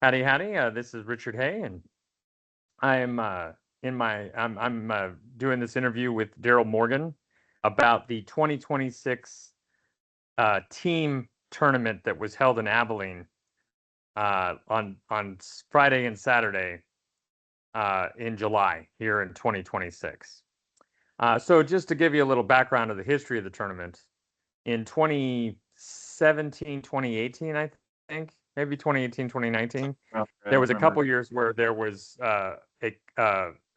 Howdy, howdy. This is Richard Hay, and I am I'm doing this interview with Darrell Morgan about the 2026 team tournament that was held in Abilene on Friday and Saturday in July here in 2026. So just to give you a little background of the history of the tournament, in 2017, 2018, I think, maybe 2018, 2019, Well, I there don't was a remember. couple years where there was a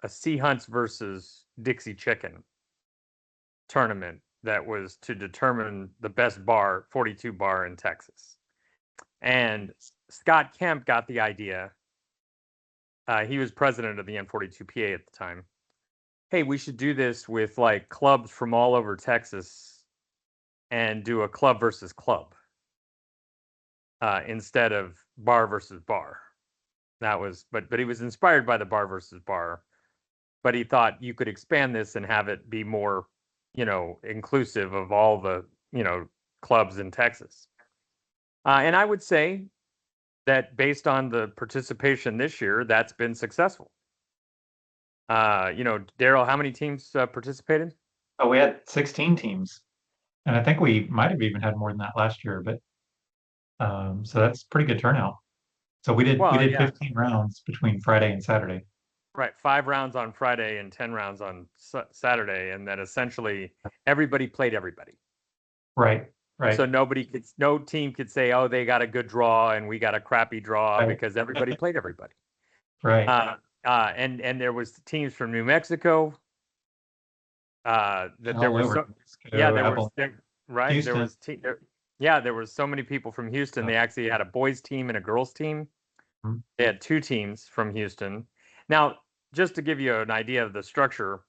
Sea Hunts versus Dixie Chicken tournament that was to determine the best bar, 42 bar in Texas. And Scott Kemp got the idea. He was president of the N42PA at the time. Hey, we should do this with like clubs from all over Texas and do a club versus club instead of bar versus bar. That was, but he was inspired by the bar versus bar, but he thought you could expand this and have it be more, inclusive of all the, clubs in Texas. And I would say that based on the participation this year, that's been successful. Darrell, how many teams participated? Oh, we had 16 teams, and I think we might have even had more than that last year. But so that's pretty good turnout. So we Well, did yeah, 15 rounds between Friday and Saturday. right. 5 rounds on Friday and 10 rounds on Saturday, and then essentially everybody played everybody. Right, So right, no team could say, oh, they got a good draw and we got a crappy draw right, because everybody played everybody. right. And there was teams from New Mexico. That there All were over so New yeah, Mexico, right. There Houston. was yeah, there was so many people from Houston. Uh, They actually had a boys team and a girls team. mhm, They had two teams from Houston. Now, just to give you an idea of the structure,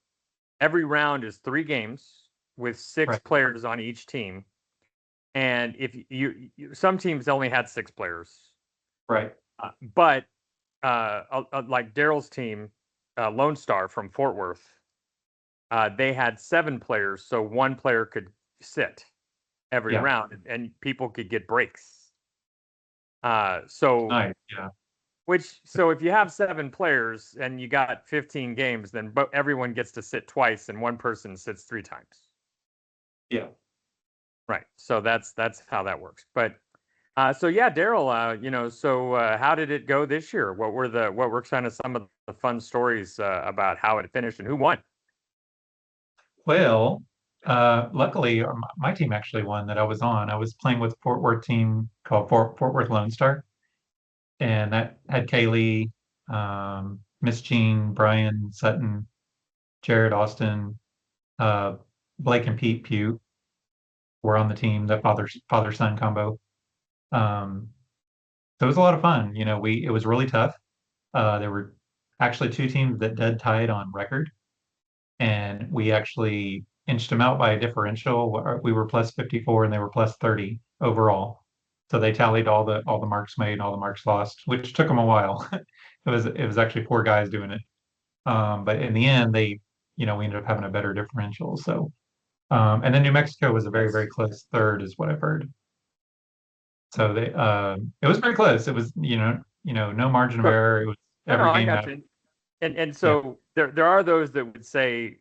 every round is 3 games with six right, players on each team. And if some teams only had 6 players, right. but like Darrell's team, Lone Star from Fort Worth, they had 7 players, so one player could sit every Yeah, round, and people could get breaks. So nice. Yeah, so if you have 7 players and you got 15 games, then everyone gets to sit twice, and one person sits 3 times. yeah. Right. So that's how that works. But so yeah, Darrell, so how did it go this year? What were kind of some of the fun stories about how it finished and who won? Well, luckily, my team actually won that I was on. I was playing with a Fort Worth team called Fort Worth Lone Star, and that had Kaylee, Miss Jean, Brian Sutton, Jared Austin, uh, Blake and Pete Pugh were on the team, the father son combo. Um, so it was a lot of fun. It was really tough. There were actually two teams that dead tied on record, and we actually inched them out by a differential. We were plus 54 and they were plus 30 overall. So they tallied all the marks made, all the marks lost, which took them a while. It was actually four guys doing it. But in the end, we ended up having a better differential. So and then New Mexico was a very, very That's close third, is what I've heard. So it was very close. It was, no margin of so error. It was no, every I game got mattered. you. And Yeah, so there are those that would say,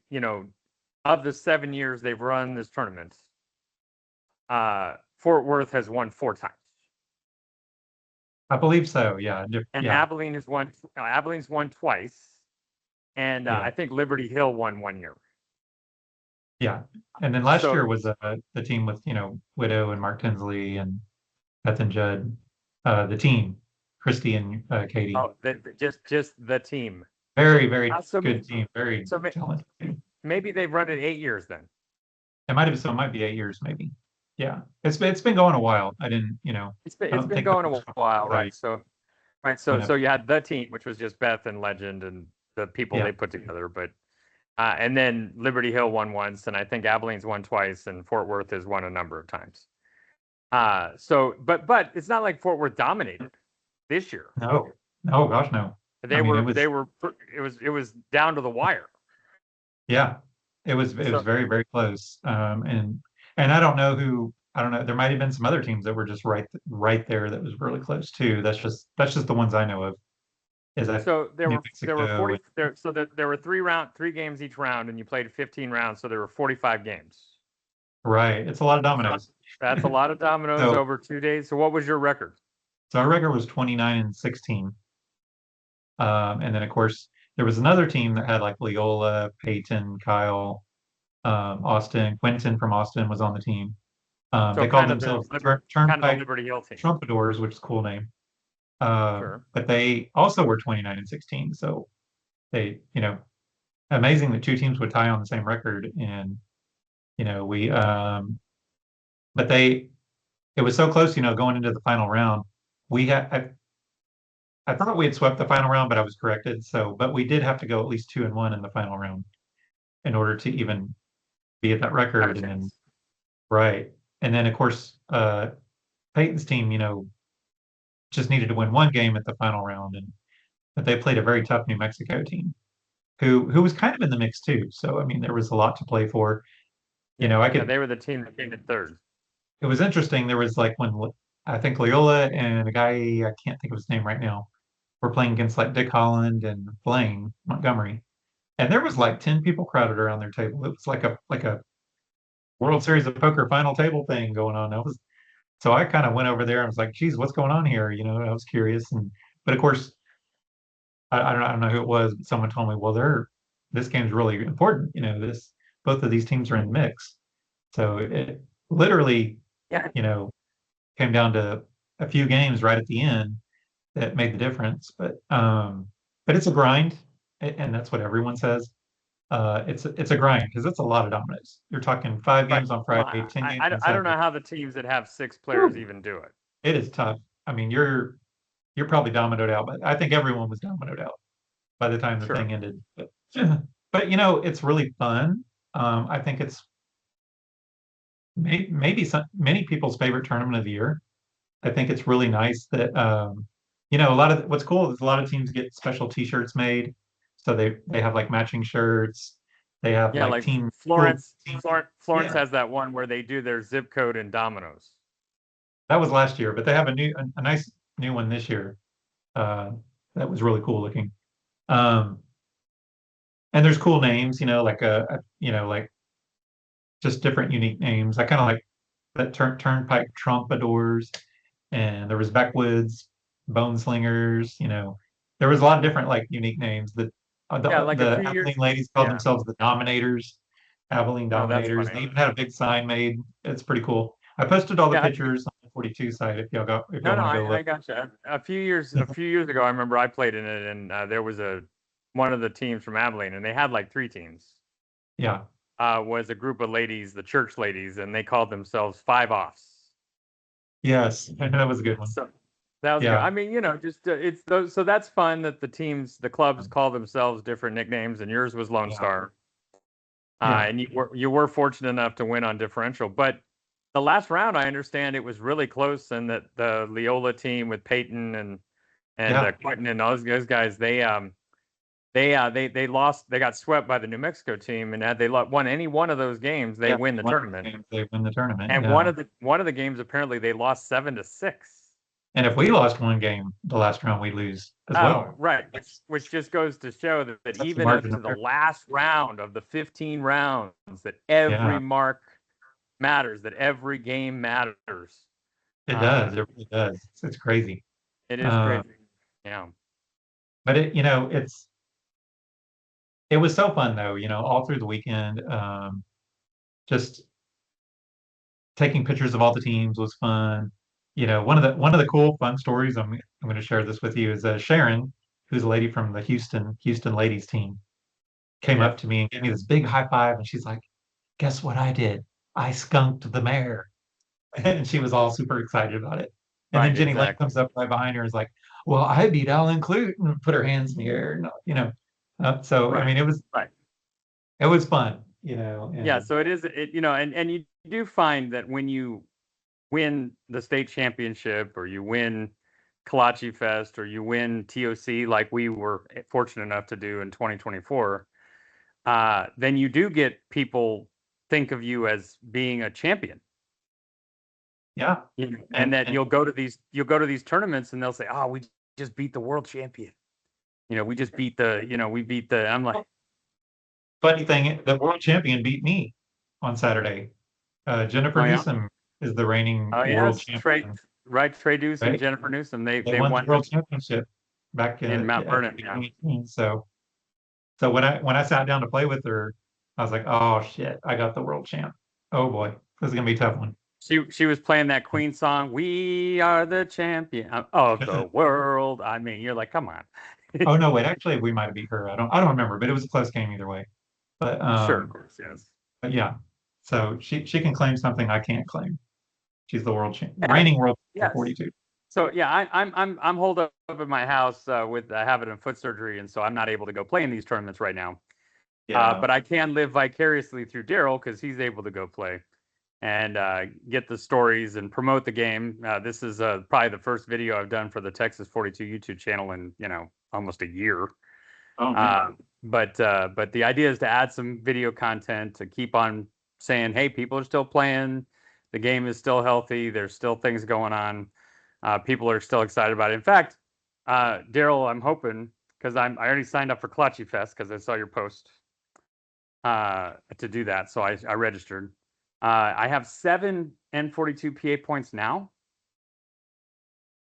of the 7 years they've run this tournament, Fort Worth has won 4 times, I believe so. Yeah, and yeah, Abilene's won twice, and yeah, I think Liberty Hill won one year. yeah. And then last So year was the team with, Widow and Mark Tinsley and Beth and Judd, the team, Christy and Katie. oh, just the team. Very, very So good team. Very so talented team. maybe they've run it 8 years then. It might be 8 years, maybe. Yeah, it's been going a while. I It's don't been think the going a first one while, was right? So right, went so up. you had the team, which was just Beth and Legend and the people Yeah, they put together, but and then Liberty Hill won once, and I think Abilene's won twice, and Fort Worth has won a number of times. But it's not like Fort Worth dominated this year. no, no, gosh, no. I mean, They were it was down to the wire. yeah, it was So very, very close. And I don't know who. I don't know. There might have been some other teams that were just right there that was really close too. That's just the ones I know of. Is that So New there were Mexico? 40 there so there were three games each round, and you played 15 rounds, so there were 45 games. Right. It's a lot of So dominoes. that's a lot of dominoes So over 2 days. So what was your record? so our record was 29-16. And then of course there was another team that had like Leola, Peyton, Kyle, Austin, Quentin from Austin was on the team. So They called kind of the themselves the Turnpike Liberty Hill team. Troubadours, which is a cool name. Sure. But they also were 29-16. So they, amazing that two teams would tie on the same record. And, we, but it was so close, going into the final round. We had, I thought we had swept the final round, but I was corrected. So, but we did have to go at least 2-1 in the final round in order to even be at that Have a record. And then, chance. right. And then, of course, Peyton's team, just needed to win one game at the final round. But they played a very tough New Mexico team who was kind of in the mix too. So, I mean, there was a lot to play for. Yeah, I yeah, could, they were the team that came in third. it was interesting. There was like when I think Leola and a guy, I can't think of his name right now, were playing against like Dick Holland and Blaine Montgomery. And there was like 10 people crowded around their table. It was like a World Series of Poker final table thing going on. So I kind of went over there and was like, geez, what's going on here? I was curious. But of course, I don't know who it was, but someone told me, well, this game's really important. Both of these teams are in the mix. So it literally, Yeah, you know, came down to a few games right at the end that made the difference. But it's a grind, and that's what everyone says. It's a grind because it's a lot of dominoes. You're talking five right. games on Well, Friday, 10 games on I don't know Saturday. how the teams that have six players Whew, even do it. it is tough. I mean, you're probably dominoed out, but I think everyone was dominoed out by the time the Sure. thing ended. But it's really fun. I think it's maybe many people's favorite tournament of the year. I think it's really nice that a lot of what's cool is a lot of teams get special T-shirts made, so they have like matching shirts. They have Yeah, like like team cool team. Florence Yeah, has that one where they do their zip code and dominoes. that was last year, but they have a nice new one this year. Uh, that was really cool looking. Um, and there's cool names, like just different unique names. I kind of like that Turnpike Troubadours, and there was Backwoods, Bone Slingers. There was a lot of different like unique names that Yeah, the like a the few years. Abilene ladies called Yeah. themselves the Dominators, Abilene Oh, that's Dominators. They funny. even had a big sign made. It's pretty cool. I posted all the Yeah. pictures on the 42 site if y'all No, no, want to go I look. gotcha. A few years ago, I remember I played in it, and there was one of the teams from Abilene, and they had like three teams. Yeah. Was a group of ladies, the church ladies, and they called themselves Five Offs. Yes. That was a good one. So that was good. Yeah. I mean, just it's those. So that's fun that the clubs call themselves different nicknames, and yours was Lone Yeah. Star. Yeah. And you were fortunate enough to win on differential. But the last round, I understand it was really close, and that the Leola team with Peyton and Yeah. Quentin and those guys, they lost. They got swept by the New Mexico team, and had they won any one of those games, they Yeah. win the tournament. They win the tournament. And Yeah. one of the games, apparently, they lost 7-6. And if we lost one game the last round, we lose as Oh, well. right. Which just goes to show that That's the even up margin to of the error. last round of the 15 rounds, that every Yeah, mark matters, that every game matters. it Uh, does. It really does. It's crazy. it is Uh, crazy. Yeah. but it was so fun though, all through the weekend. Just taking pictures of all the teams was fun. One of the cool fun stories I'm going to share this with you is Sharon, who's a lady from the Houston ladies team, came Yes. up to me and gave me this big high five, and she's like, "Guess what I did? I skunked the mare." And she was all super excited about it. And then Right. Jenny Lane Exactly. comes up right behind her and is like, "Well, I beat Alan Clute," and put her hands in the air. So I Right. mean, Right. it was fun, Yeah. and So it is. And you do find that when you win the state championship, or you win Kalachi Fest, or you win TOC, like we were fortunate enough to do in 2024, then you do get people think of you as being a champion. Yeah. And that And you'll go to these tournaments and they'll say, "Oh, we just beat the world champion. We just beat we beat the." I'm like, funny thing, the world champion beat me on Saturday. Jennifer "Oh yeah, Newsom is the reigning oh world yes, Trey, champion, right? Trey Newsom, right? Jennifer Newsom. They They they won the won world championship back in Mount at Vernon. Yeah. 2018. So when I sat down to play with her, I was like, oh shit, I got the world champ. Oh boy, this is gonna be a tough one. She was playing that Queen song, "We are the champion of the world." I mean, you're like, come on. Oh no, wait, actually we might have beat her. I don't remember, but it was a close game either way. But Sure, of course, yes. but yeah. So she can claim something I can't claim. She's the world champ, Yeah, reigning world champ yes. 42. So yeah, I'm holed up at my house with having a foot surgery, and so I'm not able to go play in these tournaments right now. Yeah. But I can live vicariously through Darrell because he's able to go play and get the stories and promote the game. This is probably the first video I've done for the Texas42 YouTube channel in almost a year. Oh man. Uh, but the idea is to add some video content to keep on saying, hey, people are still playing. The game is still healthy. There's still things going on. People are still excited about it. In fact, Darrell, I'm hoping because I already signed up for Clutchy Fest because I saw your post to do that. So I registered. I have 7 N42 PA points now.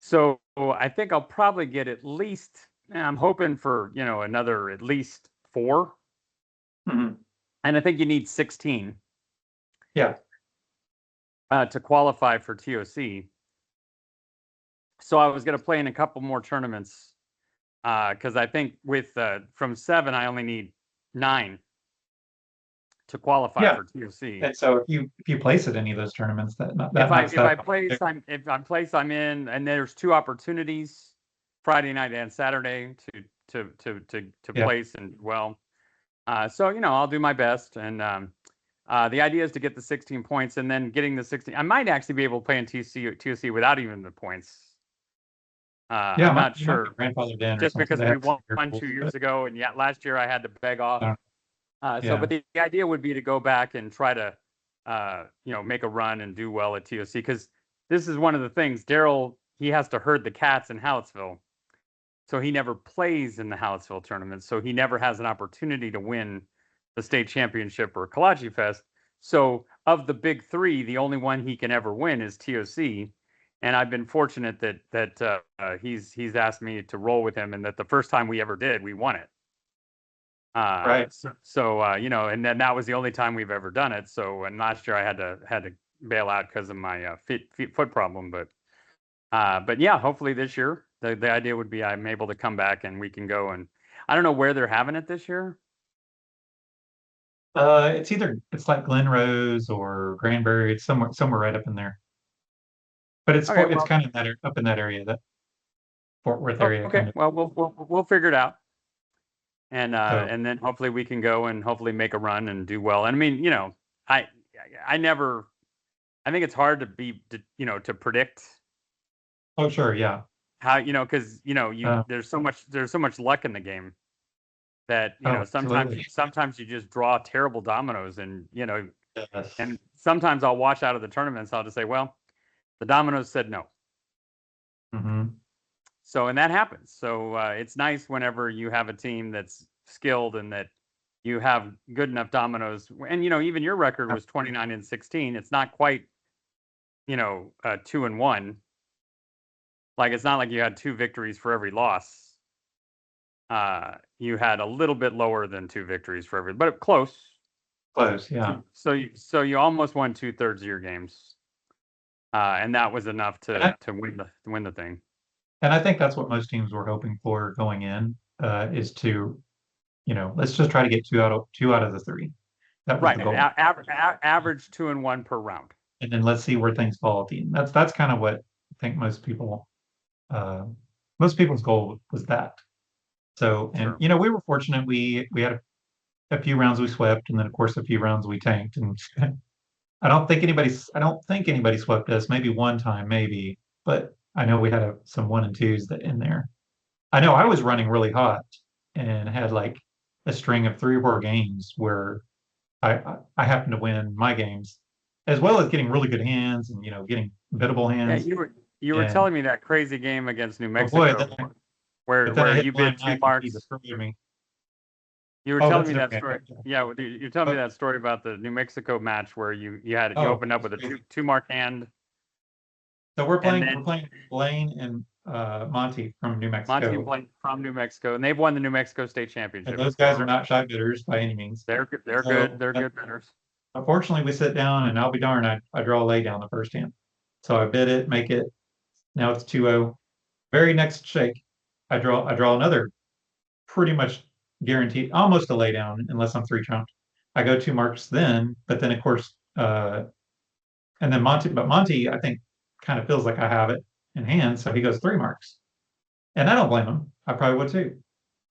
So I think I'll probably get at least, I'm hoping for, another at least 4. Mhm. And I think you need 16 Yeah. to qualify for TOC. So I was going to play in a couple more tournaments because I think with from 7, I only need 9 to qualify Yeah. for TOC. And so if you place at any of those tournaments, that If I knocks if that I out. place, I'm in, and there's 2 opportunities, Friday night and Saturday, to Yeah. place and well. So I'll do my best, and the idea is to get the 16 points, and then getting the 16. I might actually be able to play in TOC without even the points. Yeah, I'm not you might be sure, grandfathered in or just something. because They we have some won weird 2 rules, years but ago, and yet last year I had to beg off. yeah. But the idea would be to go back and try to, make a run and do well at TOC because this is one of the things. Darrell, he has to herd the cats in Hallettsville, so he never plays in the Hallettsville tournament. So he never has an opportunity to win the state championship or Kolache Fest. So of the big 3, the only one he can ever win is TOC. And I've been fortunate that he's asked me to roll with him, and that the first time we ever did, we won it. Right. And then that was the only time we've ever done it. So, and last year I had to bail out because of my foot problem. But yeah, hopefully this year the idea would be I'm able to come back and we can go, and I don't know where they're having it this year. It's like Glen Rose or Granbury. It's somewhere right up in there. But Okay, it's well, kind of up in that area, that Fort Worth area okay, kind of. well we'll figure it out, and So and then hopefully we can go and hopefully make a run and do well. And I mean, I I never I think it's hard to predict oh sure, yeah. how because you Uh, there's so much luck in the game that oh, absolutely. sometimes you just draw terrible dominoes, and Yes. and sometimes I'll watch out of the tournaments. I'll just say, well, the dominoes said no. Hmm. So, and that happens. So it's nice whenever you have a team that's skilled and that you have good enough dominoes. And even your record was 29-16. It's not quite 2-1. Like, it's not like you had 2 victories for every loss. You had a little bit lower than 2 victories for every, but close. Close, yeah. So you almost won 2/3 of your games, and that was enough And to win the thing. I think that's what most teams were hoping for going in, is to, let's just try to get two out of the 3. That was Right, the goal. average 2-1 per round. And then let's see where things fall at the end. That's kind of what I think uh, most people's goal was that. So, and Sure. we were fortunate. We had a few rounds we swept, and then of course a few rounds we tanked. And I don't think anybody swept us. Maybe one time, maybe, but I know we had some 1 and 2s that in there. I know I was running really hot and had like a string of 3 or 4 games where I happened to win my games, as well as getting really good hands and getting biddable Yeah, hands. you were And telling me that crazy game against New oh boy, Mexico but then where I hit you bid blind two Mike and he marks. destroyed me. You were Oh, telling that's me a that different story. game. Yeah, you're telling me But, that story about the New Mexico match where you oh, opened up it's with a crazy. two mark hand, So we're and playing then we're playing Blaine and Monty from New Monty and Mexico, Blake from New Mexico, and they've won the New Mexico State and Championship those before, guys are right? not shy bidders by any means. They're good. So They're good bidders. unfortunately, we sit down, and I'll be darned, I draw a lay down the first hand. So I bid it, make it. Now it's 2-0. Very next shake, I draw another pretty much guaranteed, almost a lay down unless I'm three trumped. I go two marks then, but then of course, and then Monty, I think, kind of feels like I have it in hand, so he goes three marks, and I don't blame him. I probably would too,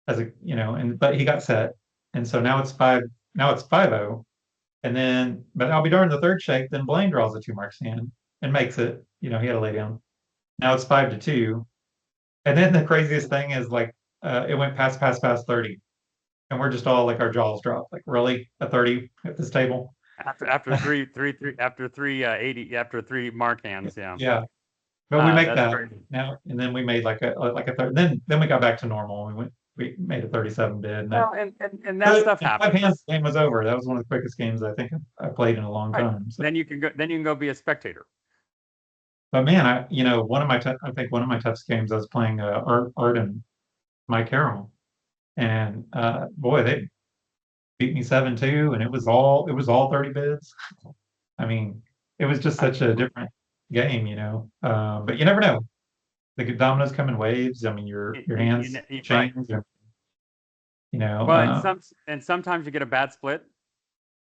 and but he got set, and so now it's five. Now it's 5-0, and then, but I'll be darned, the third shake, then Blaine draws a two marks hand and makes it. He had a lay down. Now it's 5-2, and then the craziest thing is like, it went past 30. And we're just all like our jaws drop. Like, really, a 30 at this table? After three 80 after three mark hands, yeah. Yeah, but we make That's that crazy. now, and then we made like a third. Then we got back to normal. We made a 37 bid, and that Well, and that good. stuff In 5 hands, happens. the game was over. That was one of the quickest games I think I played in a long Right. time. So, Then you can go be a spectator. but man, I think one of my toughest games I was playing Art and Mike Carroll, and boy, they beat me 7-2, and it was all 30 bids. I mean, it was just I, such a different game. But you never know. The dominoes come in waves. I mean, your hands right. change. You know, Well, uh, and sometimes you get a bad split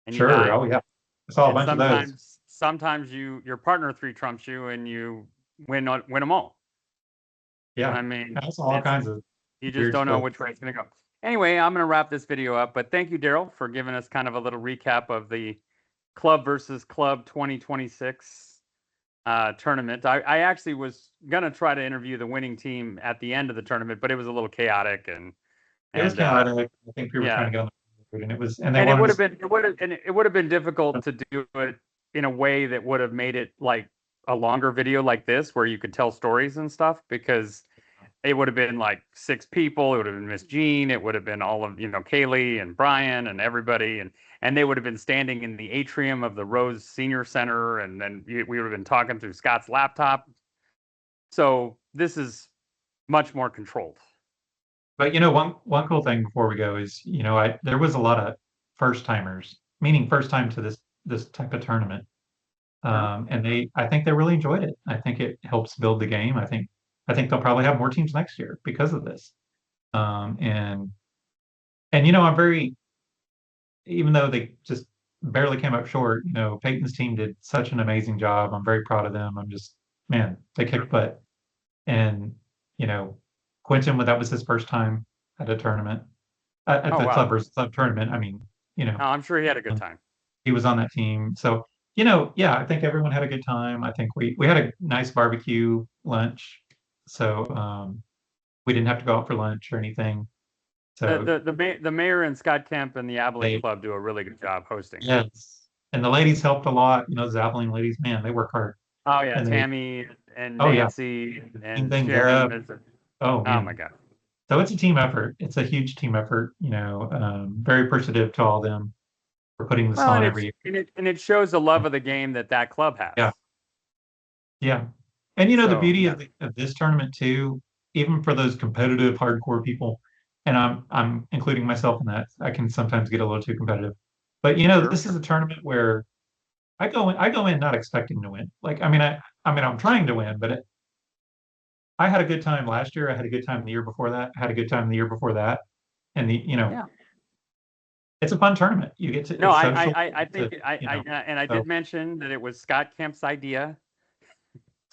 and you sure. die, Oh yeah, I saw a and bunch of those. sometimes your partner three trumps you and you win them all. Yeah, I mean, I saw all it's kinds of you just weird don't know splits. which way it's going to go. Anyway, I'm going to wrap this video up, but thank you, Darrell, for giving us kind of a little recap of the Club versus Club 2026 tournament. I actually was going to try to interview the winning team at the end of the tournament, but it was a little chaotic It was and chaotic. I think people were trying yeah, to get on the road, and they and it wanted would to. have been it would have been difficult to do it in a way that would have made it like a longer video like this where you could tell stories and stuff because it would have been like six people. It would have been Miss Jean. It would have been all of Kaylee and Brian and everybody, and they would have been standing in the atrium of the Rose Senior Center, and then we would have been talking through Scott's laptop. So this is much more controlled. But one cool thing before we go is, there was a lot of first timers, meaning first time to this type of tournament. Sure. And I think they really enjoyed it. I think it helps build the game. I think they'll probably have more teams next year because of this. And I'm very, even though they just barely came up short, Peyton's team did such an amazing job. I'm very proud of them. Man, they kicked butt. And, you know, Quentin, that was his first time at a tournament, at Oh the wow. club tournament. I mean, No, I'm sure he had a good time. he was on that team. So, yeah, I think everyone had a good time. I think we had a nice barbecue lunch. So, we didn't have to go out for lunch or anything. So The mayor and Scott Kemp and the Abilene they, Club do a really good job hosting. yes. And the ladies helped a lot. Zappling ladies, man, they work hard. Oh yeah, And they, Tammy and oh yeah, Nancy clean and things Sharon. up. Oh Oh my man. God. So it's a team effort. It's a huge team effort. Very appreciative to all of them for putting this Well, on every year. and it shows the love of the game that club has. Yeah, yeah. And the So beauty yeah, of this tournament too, even for those competitive hardcore people, and I'm including myself in that. I can sometimes get a little too competitive. But sure. this is a tournament where I go in not expecting to win. Like, I mean I'm trying to win, but I had a good time last year. I had a good time the year before that. I had a good time the year before that. And Yeah. it's a fun tournament. You get to No, it's social. I To, think and I so did mention that it was Scott Kemp's idea,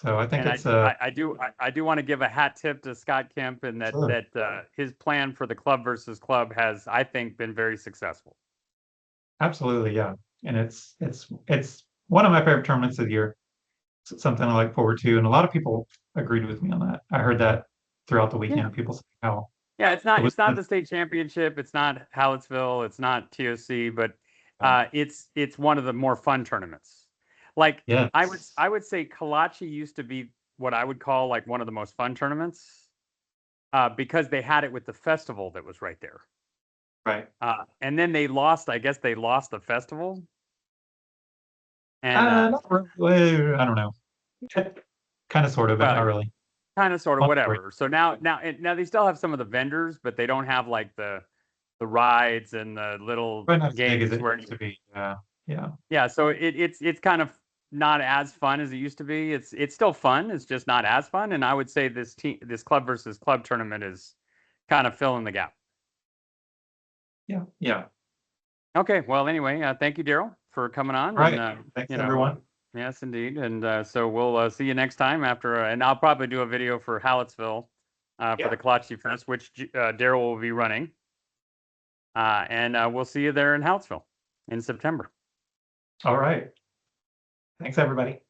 so I think and it's I do want to give a hat tip to Scott Kemp and sure. his plan for the club versus club has, I think, been very successful. Absolutely, yeah. And it's one of my favorite tournaments of the year. It's something I look forward to, and a lot of people agreed with me on that. I heard that throughout the Yeah. weekend. People say how Yeah, it was. it's not the state championship, it's not Hallettsville, it's not TOC, but uh, it's one of the more fun tournaments. Like Yeah. I would say Kalachi used to be what I would call like one of the most fun tournaments, because they had it with the festival that was right there. Right. And then they lost. I guess they lost the festival, and Not really, I don't know. Kind of, sort of, but not well, really. kind of, sort of, Long story. whatever. So now they still have some of the vendors, but they don't have like the rides and the little But not as big as games it where used to be. Yeah. Yeah. yeah. So it's kind of not as fun as it used to be. It's still fun. It's just not as fun. And I would say this club versus club tournament is kind of filling the gap. Yeah. Yeah. Okay. Well, anyway, thank you, Darrell, for coming on. All And, right. Thanks, you know, everyone. yes, indeed. And so we'll see you next time after, and I'll probably do a video for Hallettsville for the Yeah. Kalachi Fest, which Darrell will be running. And we'll see you there in Hallettsville in September. All right. Thanks, everybody.